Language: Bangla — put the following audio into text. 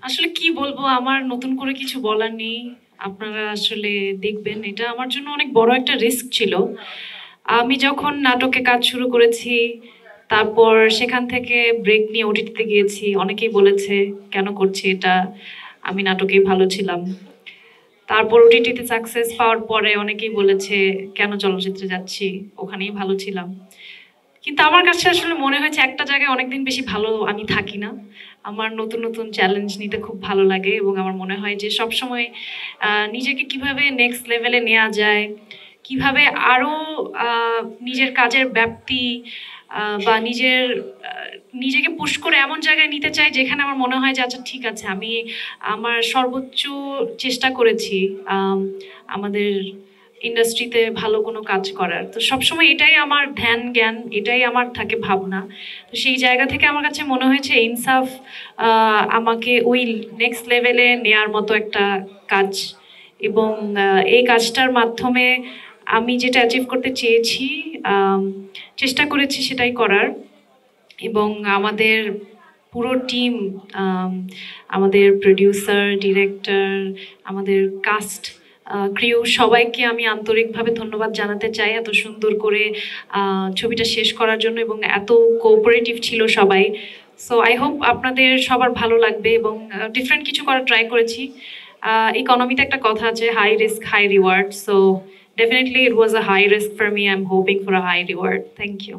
আসলে কি বলবো, আমার নতুন করে কিছু বলার নেই। আপনারা আসলে দেখবেন, এটা আমার জন্য অনেক বড় একটা রিস্ক ছিল। আমি যখন নাটকে কাজ শুরু করেছি, তারপর সেখান থেকে ব্রেক নিয়ে ওটিটিতে গিয়েছি, অনেকেই বলেছে কেন করছি এটা, আমি নাটকেই ভালো ছিলাম। তারপর ওটিটিতে সাকসেস পাওয়ার পরে অনেকেই বলেছে কেন চলচ্চিত্রে যাচ্ছি, ওখানেই ভালো ছিলাম। কিন্তু আমার কাছে আসলে মনে হয়েছে একটা জায়গায় অনেকদিন বেশি ভালো আমি থাকি না। আমার নতুন নতুন চ্যালেঞ্জ নিতে খুব ভালো লাগে এবং আমার মনে হয় যে সবসময় নিজেকে কিভাবে নেক্সট লেভেলে নেওয়া যায়, কিভাবে আরো নিজের কাজের ব্যাপ্তি বা নিজেকে পুশ করে এমন জায়গায় নিতে চাই যেখানে আমার মনে হয় যে আচ্ছা ঠিক আছে, আমি আমার সর্বোচ্চ চেষ্টা করেছি আমাদের ইন্ডাস্ট্রিতে ভালো কোনো কাজ করার। তো সবসময় এটাই আমার ধ্যান জ্ঞান, এটাই আমার থাকে ভাবনা। তো সেই জায়গা থেকে আমার কাছে মনে হয়েছে ইনসাফ আমাকে ওই নেক্সট লেভেলে নেয়ার মতো একটা কাজ। এবং এই কাজটার মাধ্যমে আমি যেটা অ্যাচিভ করতে চেয়েছি, আম, চেষ্টা করেছি সেটাই করার। এবং আমাদের পুরো টিম, আমাদের প্রডিউসার, ডিরেক্টর, আমাদের কাস্ট, ক্রিউ, সবাইকে আমি আন্তরিকভাবে ধন্যবাদ জানাতে চাই এত সুন্দর করে ছবিটা শেষ করার জন্য, এবং এত কোঅপারেটিভ ছিল সবাই। সো আই হোপ আপনাদের সবার ভালো লাগবে। এবং ডিফারেন্ট কিছু করার ট্রাই করেছি। ইকোনমিতে একটা কথা আছে, high risk high reward. So definitely it was a high risk for me, I am hoping for a high reward. Thank you.